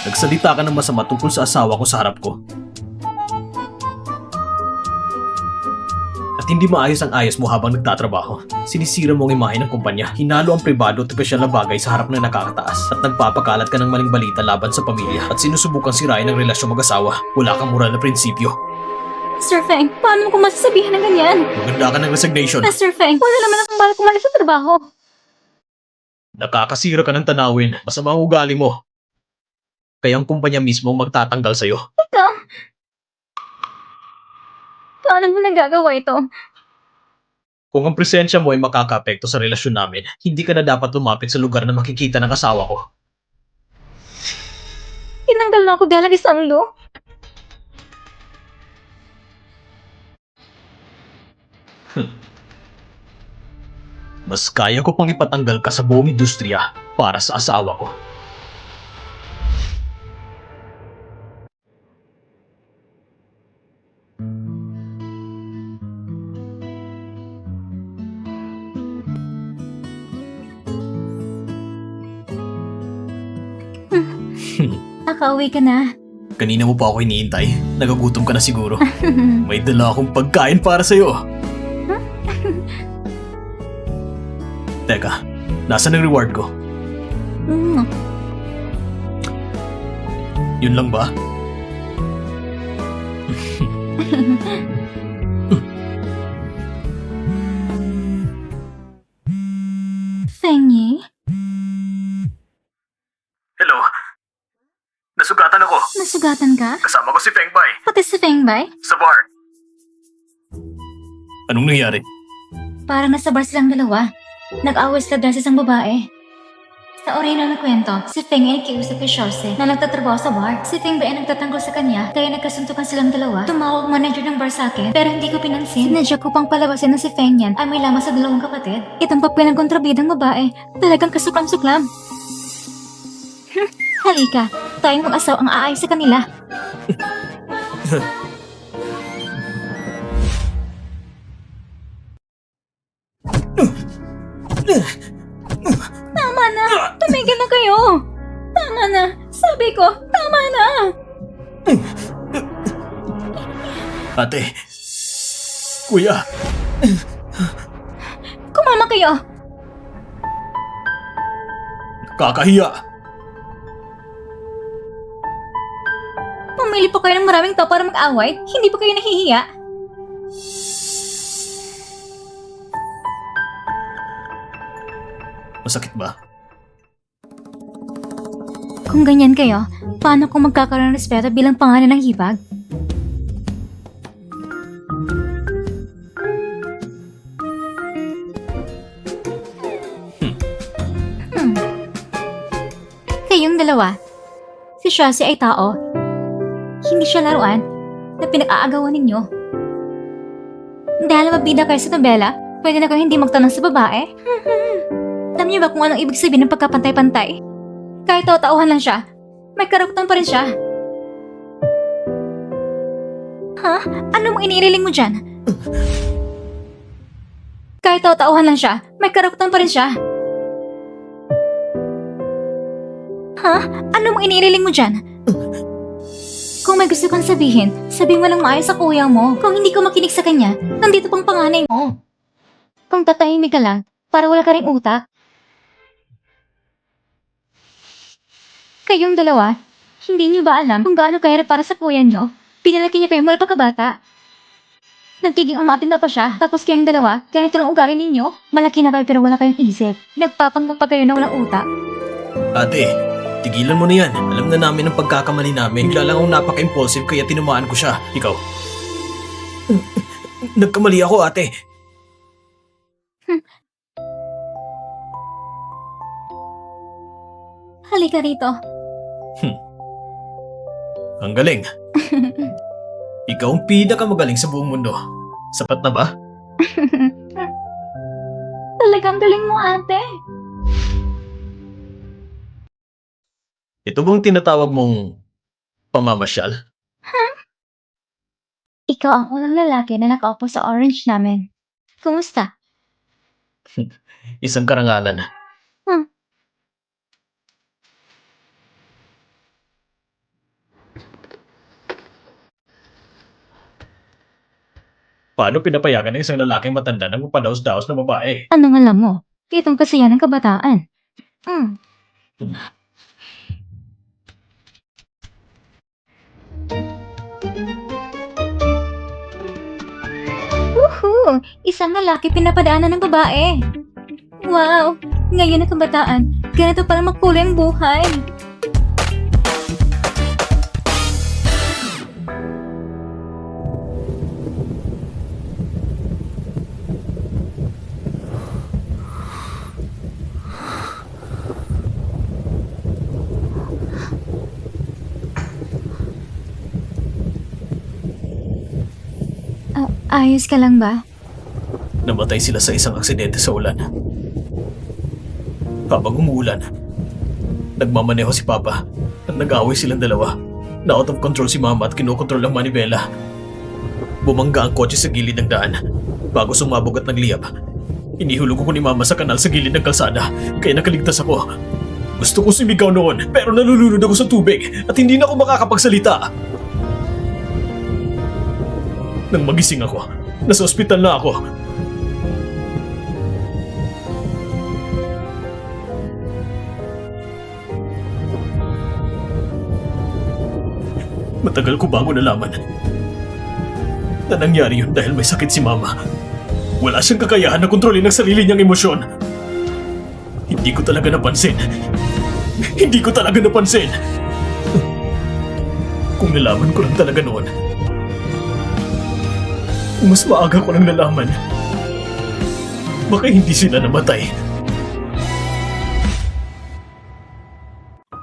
Nagsalita ka ng masama tungkol sa asawa ko sa harap ko. At hindi maayos ang ayos mo habang nagtatrabaho. Sinisira mo ang imahe ng kumpanya, hinalo ang pribado at opisyal na bagay sa harap ng nakakataas, at nagpapakalat ka ng maling balita laban sa pamilya at sinusubukang sirain ang relasyon mag-asawa. Wala kang moral na prinsipyo. Mr. Feng, paano mo ko masasabihan ng ganyan? Maganda ka ng resignation. Mr. Feng, wala naman akong balak umalis sa trabaho. Nakakasira ka ng tanawin. Masama ang ugali mo. Kaya ang kumpanya mismo ang magtatanggal sa'yo. Ikaw? Paano mo nagagawa ito? Kung ang presensya mo ay makakaapekto sa relasyon namin, hindi ka na dapat lumapit sa lugar na makikita ng asawa ko. Tinanggal na ako dahil kay Sanlo. Mas kaya ko pang ipatanggal ka sa buong industriya para sa asawa ko. Nakauwi ka na. Kanina mo pa ako iniintay. Nagagutom ka na siguro. May dala akong pagkain para sa'yo. Teka, nasaan ang reward ko? Yun lang ba? Fengy? Hello? Nasugatan ako. Nasugatan ka? Kasama ko si Feng Bai. Pati si Fengbay? Sa bar. Anong nangyari? Parang nasa bar silang dalawa. Nag-away sila dahil sa isang babae. Sa original na kwento, si Feng ay nakiusap kay Shorse na nagtatrabaho sa bar. Si Feng ba ay nagtatanggol sa kanya, kaya nagkasuntukan silang dalawa. Tumawag manager ng bar sa akin, pero hindi ko pinansin. Sinadya ko pang palabasin na si Feng yan ay may lamang sa dalawang kapatid. Itong papel ng kontrabidang babae, talagang kasuklam-suklam. Halika, tayong mag-asaw ang aayos sa kanila. Tama na! Tumigil na kayo! Tama na! Sabi ko, tama na! Ate. Kuya. Kumama kayo! Kakahiya. Pumili po kayo ng maraming tao para mag-away? Hindi po kayo nahihiya? Masakit ba? Kung ganyan kayo, paano kung magkakaroon ng respeto bilang pangalan ng hipag? Hmm. Kayong dalawa, si Shasi ay tao. Hindi siya laruan na pinag-aagawan ninyo. Dahil mabida kayo sa tabela, pwede na kayo hindi magtanong sa babae? Alam niyo ba kung anong ibig sabihin ng pagkapantay-pantay? Kahit tao-tauhan lang siya, may karapatan pa rin siya. Ha? Ano mong iniililing mo dyan? Kahit tao-tauhan lang siya, may karapatan pa rin siya. Ha? Ano mong iniililing mo dyan? Kung may gusto kang sabihin, sabihin mo lang maayos sa kuya mo. Kung hindi ko makinig sa kanya, nandito pang panganay mo. Kung tatahimik ka lang, para wala ka ring utak. Kayong dalawa, hindi niyo ba alam kung gaano kahirap para sa kuya niyo? Pinalaki niya kayo mula pagkabata. Nagiging umatin na pa siya, tapos kayong dalawa, ganito lang ugali ninyo. Malaki na kayo pero wala kayong isip. Nagpapanggap pa kayo na walang utak. Ate, tigilan mo na yan. Alam na namin ang pagkakamali namin. Bigla lang akong napaka-impulsive kaya tinamaan ko siya. Ikaw. Nagkamali ako, ate. Halika rito. Ang galing. Ikaw ang pinakamagaling sa buong mundo. Sapat na ba? Talagang galing mo, ate. Ito bang tinatawag mong pamamasyal? Ikaw ang unang lalaki na nakaupo sa orange namin. Kumusta? Isang karangalan. Paano pinapayagan ng isang lalaking matanda na magpadaos-daos na babae? Anong alam mo? Itong kasi yan ang kabataan. Woohoo! Isang lalaki pinapadaanan ng babae. Wow! Ngayon ang kabataan, ganito pala makulay ang buhay. Ayos ka lang ba? Namatay sila sa isang aksidente sa ulan. Habang umuulan, nagmamaneho si Papa at nag-away silang dalawa. Na out of control si Mama at kinokontrol ang manibela. Bumangga ang kotse sa gilid ng daan. Bago sumabog at nagliyab, inihulog ko ni Mama sa kanal sa gilid ng kalsada, kaya nakaligtas ako. Gusto ko sumigaw noon, pero nalulunod ako sa tubig at hindi na ako makakapagsalita. Nang magising ako, nasa ospital na ako. Matagal ko bago nalaman na nangyari yun dahil may sakit si Mama. Wala siyang kakayahan na kontrolin ang sarili niyang emosyon. Hindi ko talaga napansin. Hindi ko talaga napansin. Kung nalaman ko lang talaga noon, mas maaga ko lang nalaman. Baka hindi sila namatay.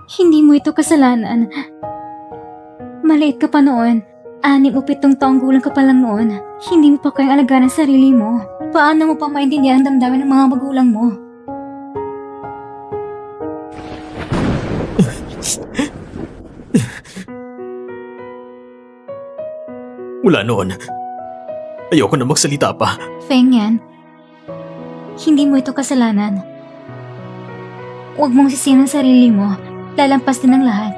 Hindi mo ito kasalanan. Maliit ka pa noon. 6 o 7 taong gulang ka pa lang noon. Hindi mo pa kayang alagaan ang sarili mo. Paano mo pa maintindihan ang damdamin ng mga magulang mo? Mula noon, ayoko na magsalita pa. Feng yan. Hindi mo ito kasalanan. Huwag mong sisihin ang sarili mo. Lalampas din ang lahat.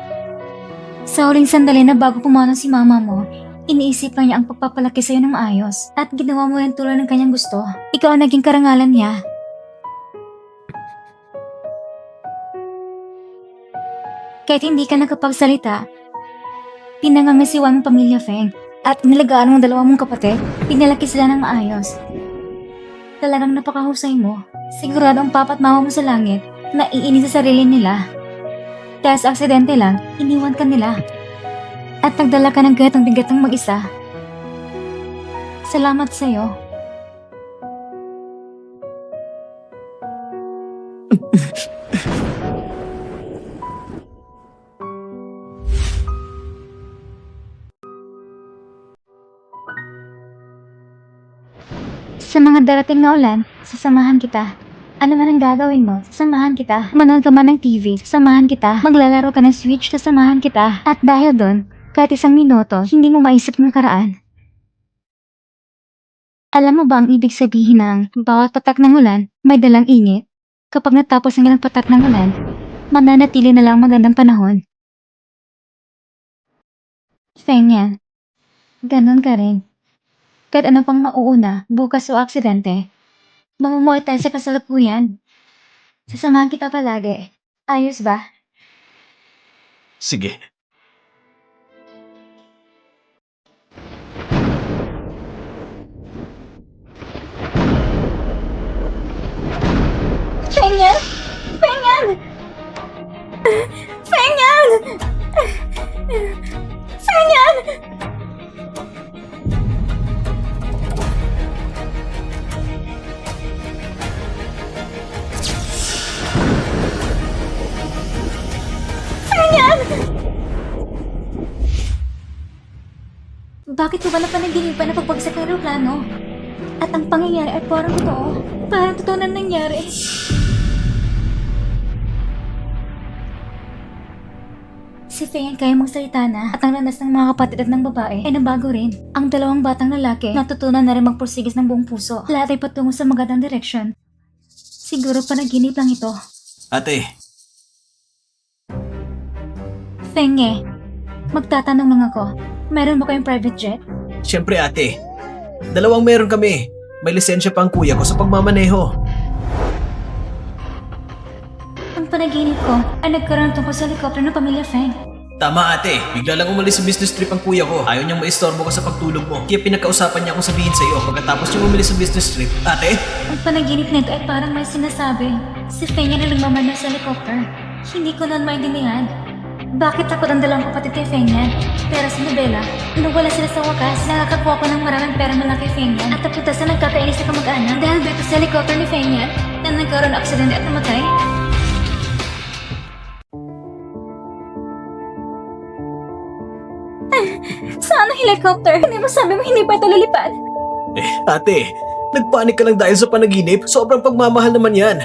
Sa huling sandali na bago pumanaw si mama mo, iniisip lang niya ang pagpapalaki sa'yo ng maayos at ginawa mo yan tulad ng kanyang gusto. Ikaw ang naging karangalan niya. Kahit hindi ka nakapagsalita, pinangangasiwan mong pamilya, Feng, at inalagaan mong 2 mong kapatid, pinalaki sila ng maayos. Talagang napakahusay mo. Sigurado ang papa at mama mo sa langit na iinis sa sarili nila. Dahil sa aksidente lang, iniwan ka nila. At nagdala ka ng gatong-bigatong mag-isa. Salamat sa'yo. Sa mga darating na ulan, sasamahan kita. Ano man ang gagawin mo, sasamahan kita. Manood ka man ng TV, sasamahan kita. Maglalaro ka ng Switch, sasamahan kita. At dahil doon, kahit isang minuto, hindi mo maisip ng karaan. Alam mo ba ang ibig sabihin ng bawat patak ng ulan may dalang init? Kapag natapos ang ilang patak ng ulan, mananatili na lang magandang panahon. Feng yan. Ganon ka rin. Kahit ano pang mauuna, bukas o aksidente, mamumuhay tayo sa kasalukuyan. Sasamahan kita palagi. Ayos ba? Sige. Fenyan! Fenyan! Fenyan! Fenyan! Fenyan! Bakit ko ba napanaginipan na pagbagsak ng aeroplano? At ang pangyayari ay parang totoo. Parang totoo na nangyari. Si Feng kaya magsalita na at ang landas ng mga kapatid at ng babae ay nabago rin. Ang dalawang batang lalaki natutunan na rin magpursigis ng buong puso. Lahat ay patungo sa magandang direksyon. Siguro panaginip lang ito. Ate, Feng magtatanong lang ako. Meron ba kayong private jet? syempre ate. Dalawang meron kami. May lisensya pa ang kuya ko sa pagmamaneho. Ang panaginip ko ay nagkaroon tungkol sa helicopter ng pamilya Feng. Tama ate, bigla lang umalis sa business trip ang kuya ko. Ayaw niyang maistorbo ka sa pagtulog mo. Kaya pinakausapan niya akong sabihin sa'yo pagkatapos niyang umalis sa business trip. Ate? Ang panaginip nito ay parang may sinasabi. Si Feng na nagmamana sa helicopter. Hindi ko noon maintindihan. Bakit takot ang dalawang kapatid kay Feng Yan? Pero sa nobela, nawala sila sa wakas. Nakakakuha ko ng maraming pera mula kay Feng Yan at napunta sa nagkakainis na kamag-anak dahil dito sa helicopter ni Feng Yan na nagkaroon ng aksidente at namatay. Saan ang helicopter? Hindi mo sabi mo hindi pa ito lilipad? Ate, nagpanik ka lang dahil sa panaginip? Sobrang pagmamahal naman yan.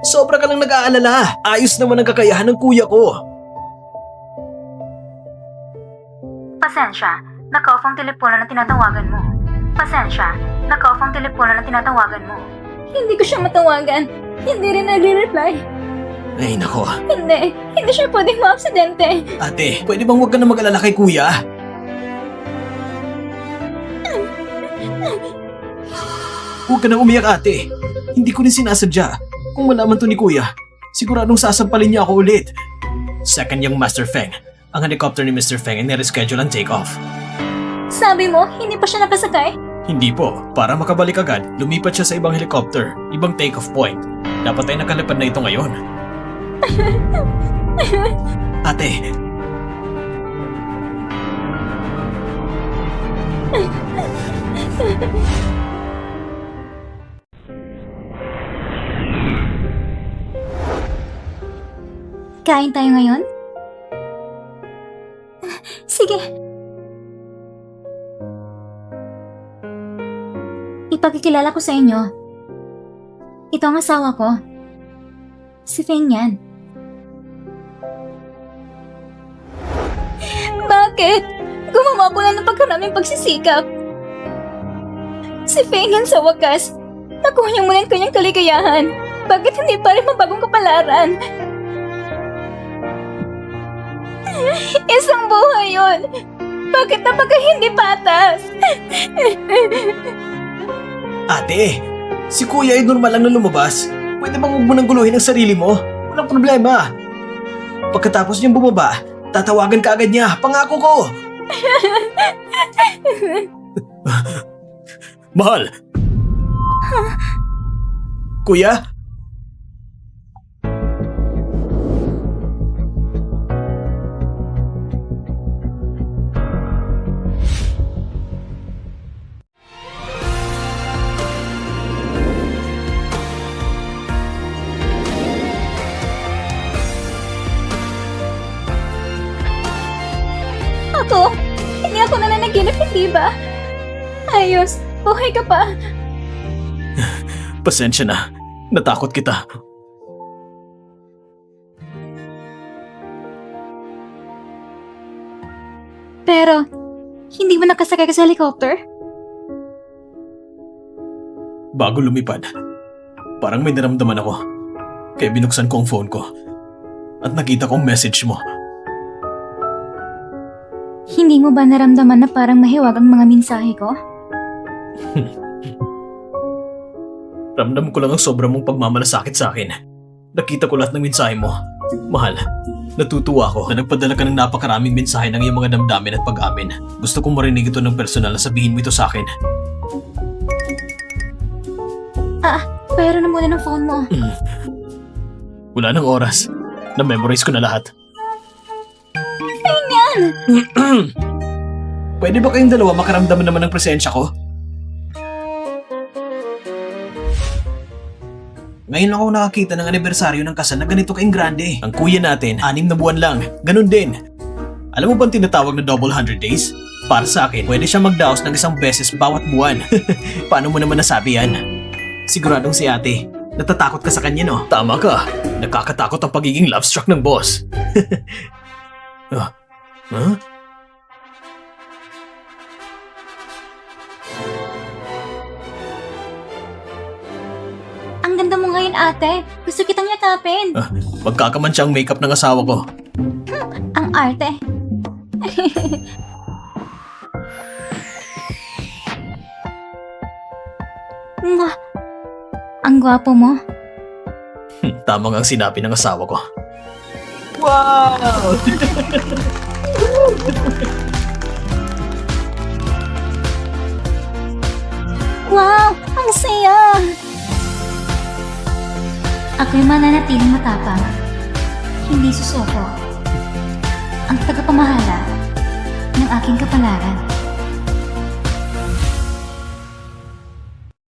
Sobra ka lang nag-aalala. Ayos naman ang kakayahan ng kuya ko. Pasensya, naka-off ang telepono na tinatawagan mo. Pasensya, naka-off ang telepono na tinatawagan mo. Hindi ko siya matawagan. Hindi rin nagre-reply. Ay nako. Hindi siya pwedeng ma-aksidente. Ate, pwede bang huwag ka na mag-alala kay kuya? Huwag ka na umiyak ate. Hindi ko rin sinasadya. Kung malaman to ni kuya, siguradong sasampalin niya ako ulit. Second yung Master Feng. Ang helicopter ni Mr. Feng ay nireschedule ang take-off. Sabi mo, hindi pa siya nakasakay? Hindi po. Para makabalik agad, lumipat siya sa ibang helicopter, ibang take-off point. Dapat ay nakalipad na ito ngayon. Ate, Kain tayo ngayon? Sige. Ipagkikilala ko sa inyo. Ito ang asawa ko. Si Feng Yan. Bakit? Gumawa ko lang ng pagkaraming pagsisikap. Si Feng Yan sa wakas. Nakuha niya muna ang kanyang kaligayahan. Bakit hindi pa rin mabagong kapalaran? Isang buhay yun. Bakit napaka hindi patas? ate, si kuya ay normal lang na lumabas. Pwede bang huwag mo nang guluhin ang sarili mo? Walang problema. Pagkatapos niyang bumaba, tatawagan ka agad niya. Pangako ko. Mahal. Kuya? Ako? Hindi ako nananaginip, hindi ba? Ayos, buhay ka pa. Pasensya na. Natakot kita. Pero, hindi mo nakasakay sa helicopter? Bago lumipad, parang may naramdaman ako. Kaya binuksan ko ang phone ko. At nakita ko ang message mo. Hindi mo ba naramdaman na parang mahiwag ang mga mensahe ko? Ramdam ko lang ang sobra mong pagmamalasakit sa akin. Nakita ko lahat ng mensahe mo. Mahal, natutuwa ako na nagpadala ka ng napakaraming mensahe ng iyong mga damdamin at pag-amin. Gusto kong marinig ito ng personal na sabihin mo ito sa akin. Pero na muna ng phone mo. Wala nang oras. Na-memorize ko na lahat. Pwede ba kayong dalawa makaramdaman naman ng presensya ko? Ngayon ako nakakita ng anibersaryo ng kasal na ganito kaing grande. Ang kuya natin, 6 na buwan lang. Ganun din. Alam mo bang tinatawag na double 100 days? Para sa akin, pwede siya magdaos ng 1 beses bawat buwan. Paano mo naman nasabi yan? Siguradong si ate. Natatakot ka sa kanya, no? Tama ka. Nakakatakot ang pagiging love struck ng boss. Huh? Ang ganda mo ngayon, ate. Gusto kitang yakapin. Magkakaman siya ang makeup ng asawa ko. Ang arte. Mwah! Ang gwapo mo. Tama nga ang sinabi ng asawa ko. Wow! Wow! Ang saya! Ako'y mananatiling matapang. Hindi susuko. Ang tagapamahala ng aking kapalaran.